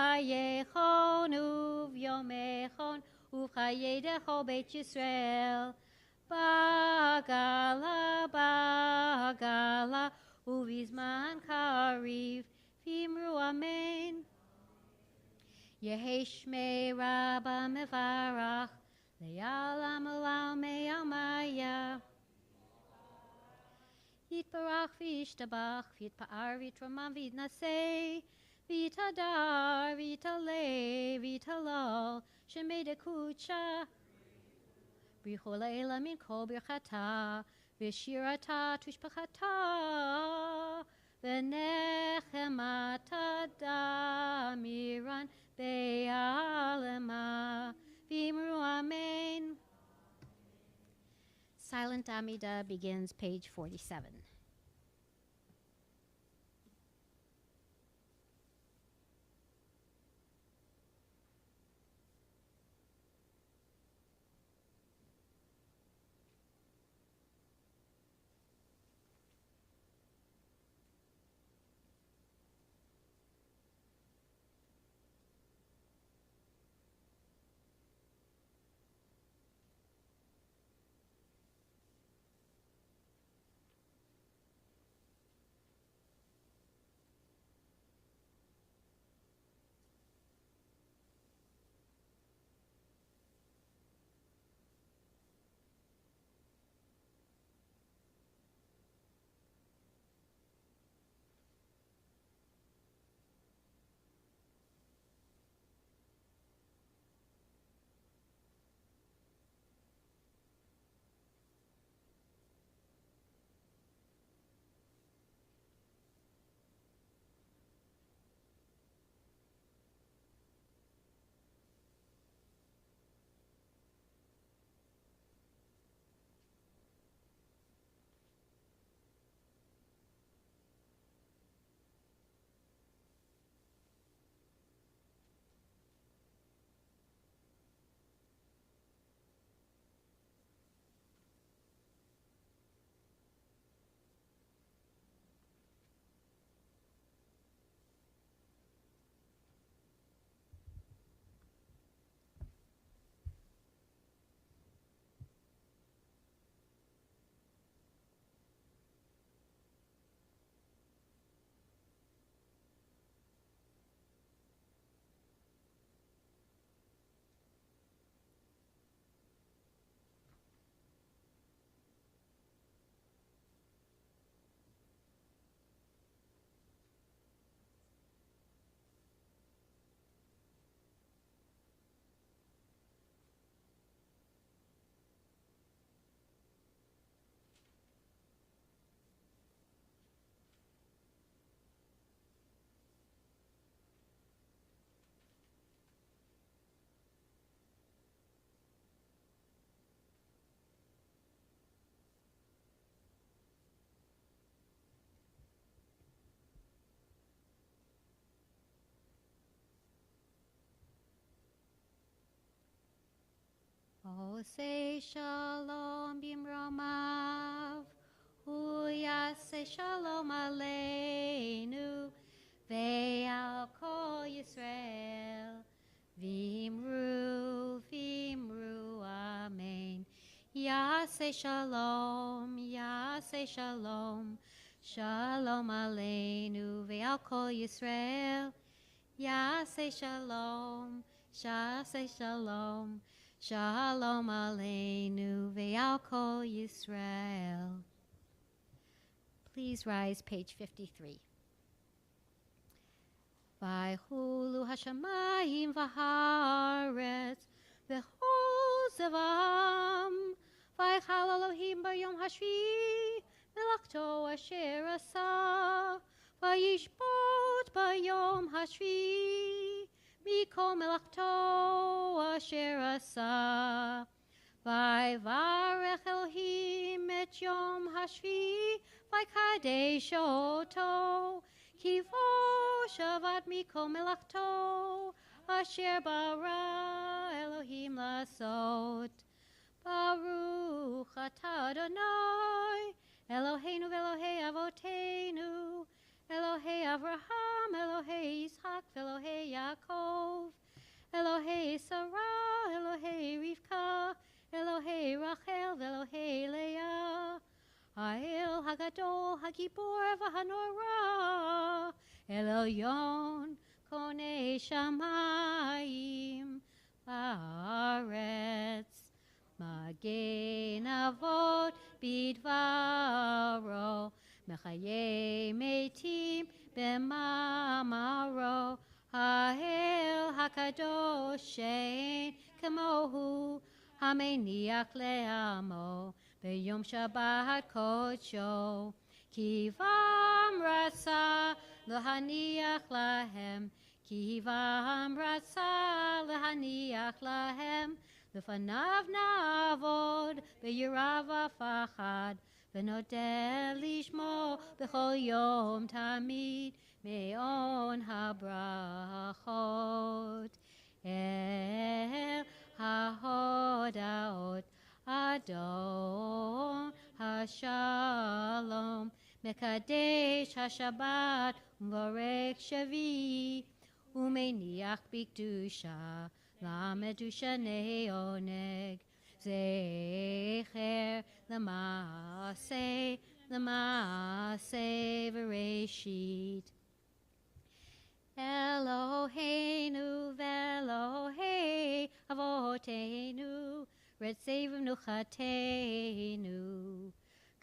בחייכון וביומכון ובחיי דכל בית ישראל, בגלה בגלה ובזמן קריב, ואמרו אמן. יהי שמי רבה מברך, לעלם עולם מעלמיה. יתברך וישתבח, ויתפאר ויתרומם ויתנשא, ויתהדר, ויתעלה, ויתהלל, שמי דקודשה. בריחו לעילה מן כל ברכתה, ושירתה תשבחתה, ונחמתה דמירן בעלמה, ואמרו אמן. Silent Amida begins page 47. Say shalom bimromav, say shalom aleinu, ve'al kol Yisrael, vimru, vimru, amen. Say shalom, say shalom, shalom aleinu, ve'al kol Yisrael, say shalom, say shalom. Shalom Aleinu ve'al kol Yisrael. Please rise, page 53. Vaychulu hashamayim v'haaretz v'chol zevam vaychal Elohim bayom hashvi melachto asher asa vayishbot bayom hashvi mikol melachto asher asa vayvarech Elohim et yom hashvi vaykadesh oto kivo shavat mikol melachto asher bara Elohim lasot Baruch atah Adonai Eloheinu v'Elohei avoteinu Elohei Avraham Elohei Yitzhak v'Elohei Yaakov Elohei Sarah Elohei Rivka Elohei Rachel v'Elohei Leah Ha'el Hagadol Hagibor v'Hanora El Elyon Konei Shamayim Va'aretz Magen Avot Bidvaro Mechaye Metim B'mamaro Ha'el HaKadosh She'en Kamohu Hameniach Le'amo B'yom Shabbat Kodsho Kivam Rasa L'haniach Lahem Kivam Rasa L'haniach Lahem L'fanav Navod B'yirav Afachad V'nodeh Lishmo B'chol Yom Tamid Me'on HaBrachot El HaHodaot Adon HaShalom Mekadesh HaShabbat U'mvorech Shavi U'meniach B'kedusha Lamedusha Neoneg Zecher L'maaseh V'reshit Eloheinu v'Elohei Avoteinu Retzei v'mnuchateinu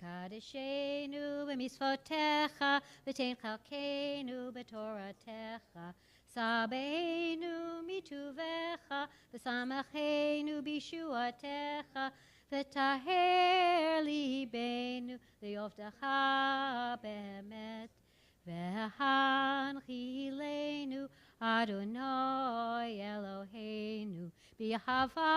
Kadeshenu b'misvotecha V'tein chalkeinu b'toratecha Sabeinu mituvecha V'samachenu b'shuatecha V'taher libeinu V'yovtecha be'emet V'hanchilenu Adonai Eloheinu B'ahava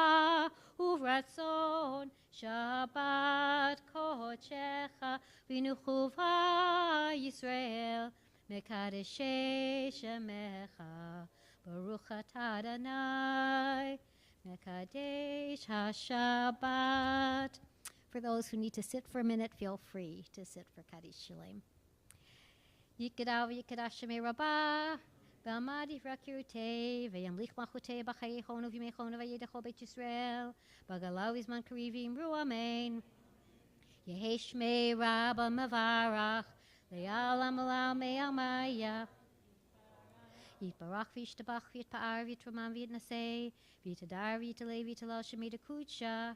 uvratzon Shabbat kodechecha V'nuchuva Yisrael Mekadeshei shemecha Baruch atah Adonai Mekadesh HaShabbat. For those who need to sit for a minute, feel free to sit for Kaddish Shalem. Yikadav Yikadash Shemei Rabbah B'amadi Rakirutei V'yamlich Machutei B'chayechonu V'yimechonu V'yedecho Beit Yisrael B'galav Izman Karivim Ru Amen Yehi Shmei Rabba Mevarach Le'alam Olam Me'amaya Yitbarach V'yishtabach V'yitpa'ar V'yitramam V'yitnasei V'yitadar V'yitalei V'yitalal Shemei Dekudsha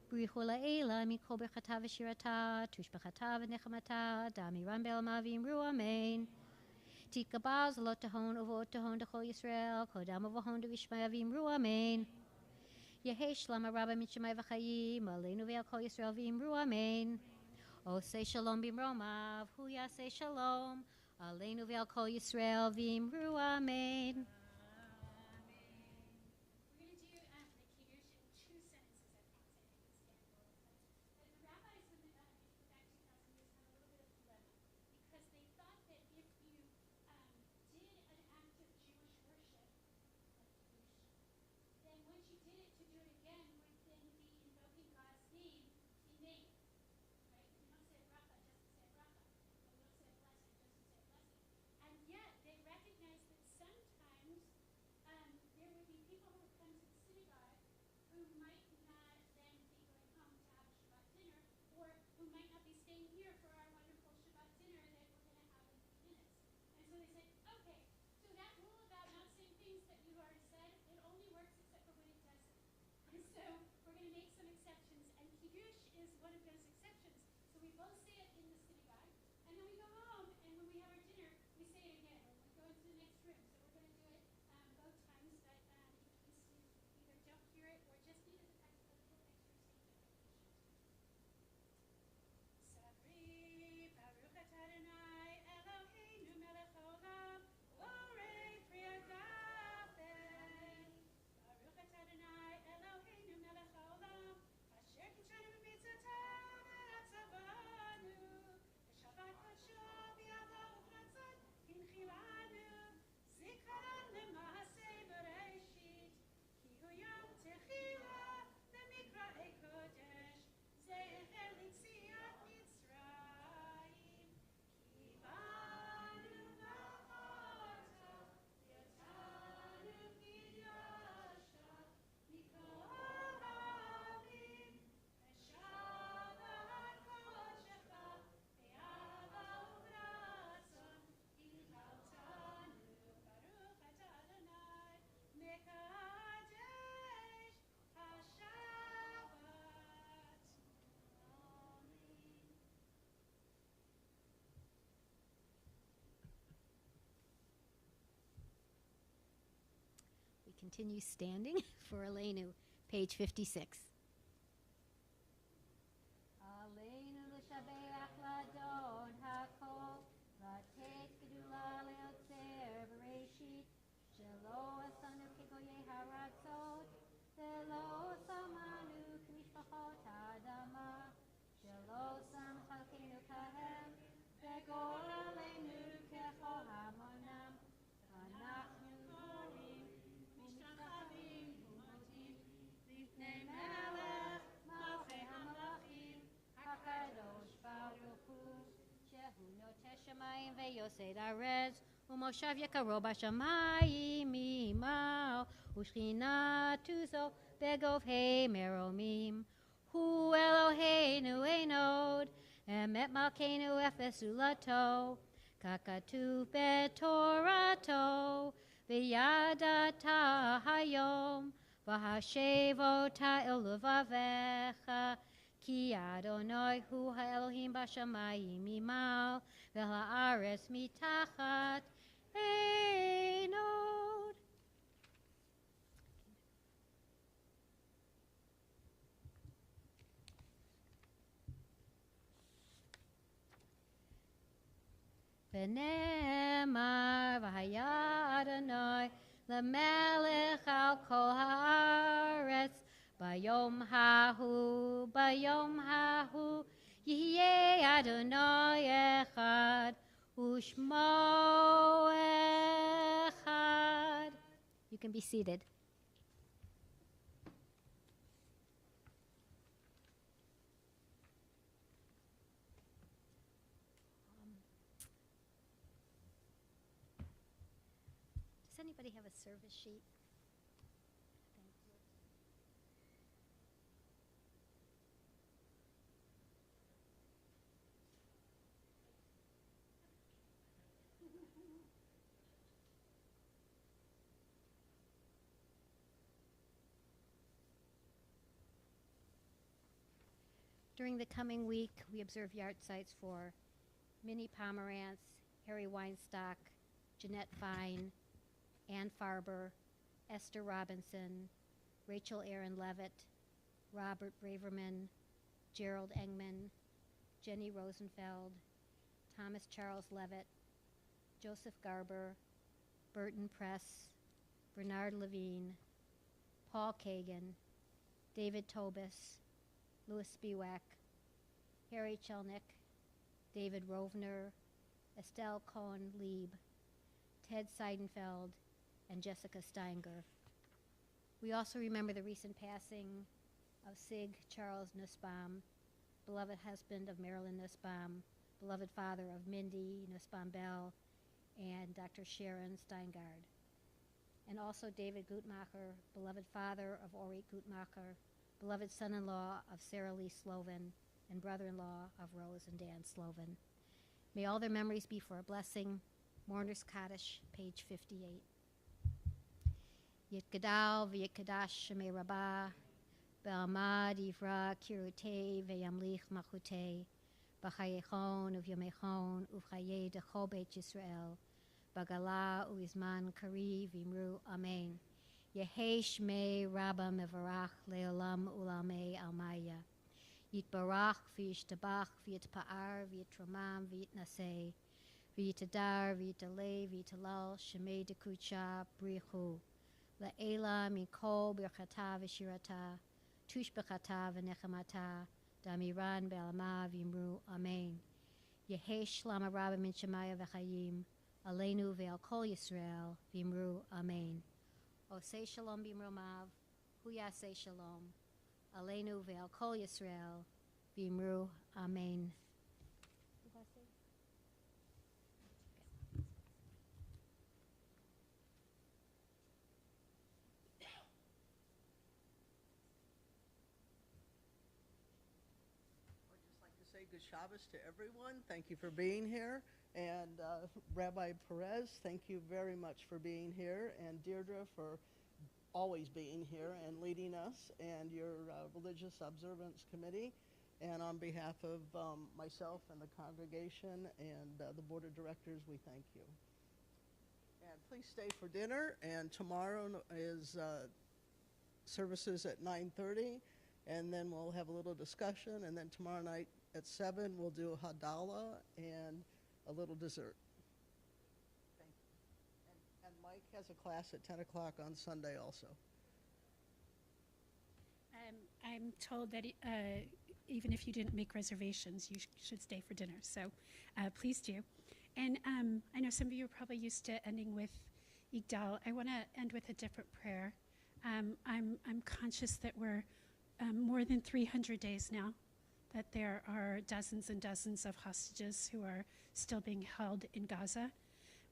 Brichu la'ela mikol bechata v'shirata tushbechata v'nechamata damiran be'elmavim ru amen tikabaz lo tahon uvot tahon dechol Yisrael kodam uvahon devishmayavim ru amen yehesh lama rabba mitshemay v'chayim aleinu ve'al kol Yisrael v'im ru amen o say shalom bimromav hu yaseh shalom aleinu ve'al kol Yisrael v'im ru amen. Then once you did it, to do it again who might not then be going home to have a Shabbat dinner, or who might not be staying here for our wonderful Shabbat dinner that we're going to have in a few minutes. And so they said, okay, so that rule about not saying things that you've already said, it only works except for when it doesn't. And so we're going to make some exceptions, and Kiddush is one of those exceptions. So we both say it in the synagogue, and then we go home, and when we have our dinner, we say it again, or we go into the next room. So we're going to do it both times, but in case you either don't hear it or just need a little extra statement. Sabri, Baruch atah Adonai, Eloheinu melech haolam, borei pri agape. Baruch atah Adonai, Eloheinu melech haolam, asher kitshanu b'mitzvotav v'atzavanu, b'shabbat kodsho v'yavo u'chnatzot hinchilanu, zikaron lema'aseh bereshit, ki hu yom techila lemikra'ei kodesh, zecher litziat Mitzrayim, ki banu v'chota, v'yotanu kidyasha, mikol ha'amim, v'shabbat kodshecha, v'yavo u'chnatzot hinchaltanu, Baruch atah Adonai, mekadesh hashabbat. Amen. We continue standing for Aleinu, page 56. Aleinu l'shabeach l'adon hakol, l'tet gedula le'otzer bereshit, shelo asanu kegoyei haratzot, ve'lo samanu k'mishpachot ha'adama, shelo sam chalkeinu kahem, ve'gol aleinu kechol hamonam, v'anachnu korim ומשתחווים ומודים לפני מלך מלכי המלכים הקדוש ברוך הוא שהוא נוטה שמיים ויוסד ארץ ומושב יקרו בשמיים עמו ושכינתו זו בגובהי מרומים הוא אלוהינו אין עוד אמת מלכנו אפס זולתו ככתוב בתורתו וידעת היום והשב אותה אל לבביך כי אדוני הוא האלוהים בשמיים ממעל והארץ מתחת אין עוד. ונאמר והיה אדוני למלך על כל הארץ ביום ההוא יהיה אדוני אחד ושמו אחד. You can be seated. Does anybody have a service sheet? Thank you. During the coming week, we observe yard sites for Minnie Pomerantz, Harry Weinstock, Jeanette Fine, Ann Farber, Esther Robinson, Rachel Aaron Levitt, Robert Braverman, Gerald Engman, Jenny Rosenfeld, Thomas Charles Levitt, Joseph Garber, Burton Press, Bernard Levine, Paul Kagan, David Tobis, Louis Spiewak, Harry Chelnick, David Rovner, Estelle Cohen-Lieb, Ted Seidenfeld, and Jessica Steinger. We also remember the recent passing of Sig Charles Nussbaum, beloved husband of Marilyn Nussbaum, beloved father of Mindy Nussbaum Bell, and Dr. Sharon Steingard. and also David Gutmacher, beloved father of Orit Gutmacher, beloved son-in-law of Sarah Lee Sloven, and brother-in-law of Rose and Dan Sloven. May all their memories be for a blessing. Mourner's Kaddish, page 58. Yitgadal v'yitgadash shemei rabbah, be'amad yivra kirutei ve'yamlich machutei, b'chayechon uvyomechon uv'chayei dechol beit Yisrael, b'gala u'izman kari v'imru amen. Yehei shmei rabba mevarach le'olam u'lamei almaya. Yitbarach v'yishtabach v'yitpa'ar v'yitramam v'yitnaseh, v'yitadar v'yitalei v'yitalal shemei dekucha brichu. La'ela mikol birchata v'shirata, tushbechata v'nechamata, damiran be'alma v'imru amen. Yehei shlama rabba min shemaya v'chayim, aleinu ve'al kol Yisrael v'imru amen. Osei shalom b'imromav, hu yaseh shalom, aleinu ve'al kol Yisrael v'imru amen. Good Shabbos to everyone. Thank you for being here. And Rabbi Perez, thank you very much for being here. And Deirdre for always being here and leading us, and your Religious Observance Committee. And on behalf of myself and the congregation and the Board of Directors, we thank you. And please stay for dinner. And tomorrow is services at 9:30. And then we'll have a little discussion. And then tomorrow night at 7, we'll do a Hadallah and a little dessert. Thank you. And Mike has a class at 10 o'clock on Sunday also. I'm told that even if you didn't make reservations, you should stay for dinner. So please do. And I know some of you are probably used to ending with Yigdal. I want to end with a different prayer. I'm conscious that we're more than 300 days now, that there are dozens and dozens of hostages who are still being held in Gaza.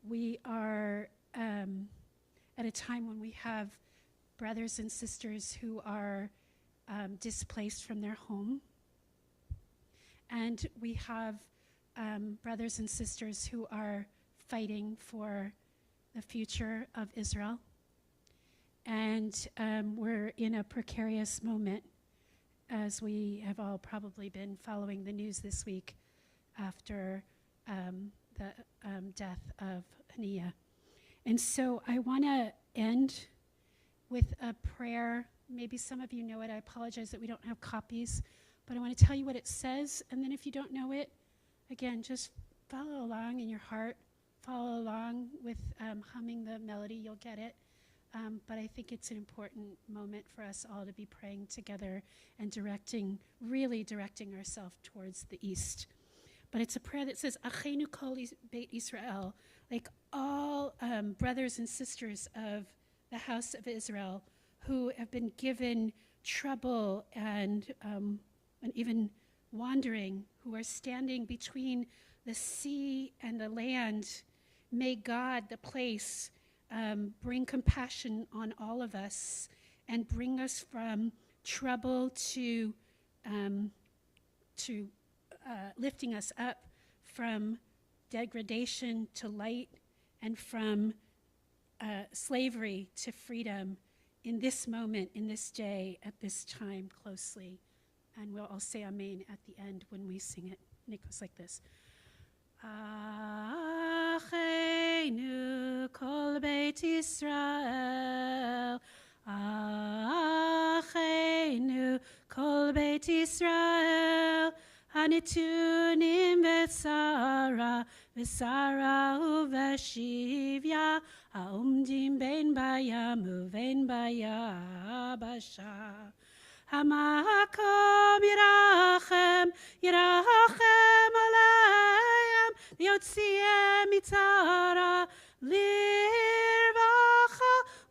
We are at a time when we have brothers and sisters who are displaced from their home. And we have brothers and sisters who are fighting for the future of Israel. And we're in a precarious moment, as we have all probably been following the news this week after the death of Hania. And so I want to end with a prayer. Maybe some of you know it. I apologize that we don't have copies, but I want to tell you what it says. And then if you don't know it, again, just follow along in your heart. Follow along with humming the melody. You'll get it. But I think it's an important moment for us all to be praying together and really directing ourselves towards the east. But it's a prayer that says, Achenu kol Beit Israel, like all brothers and sisters of the house of Israel who have been given trouble and even wandering, who are standing between the sea and the land. May God, the place, bring compassion on all of us and bring us from trouble to lifting us up, from degradation to light, and from slavery to freedom in this moment, in this day, at this time closely. And we'll all say amen at the end when we sing it. And it goes like this. Achenu kol Beit Israel, Achenu kol Beit Israel, Hanitunim v'tzara uveshivya, haumdim bein bayam uvein bayabasha. Hamakom yirachem alayim, Yotziem mitzara lirvacha,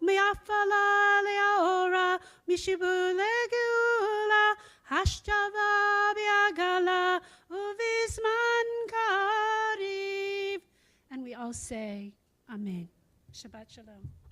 mi'afala le'ora, mishibu le'geula, hashtava bi'agala, uvizman kariv. And we all say, Amen. Shabbat Shalom.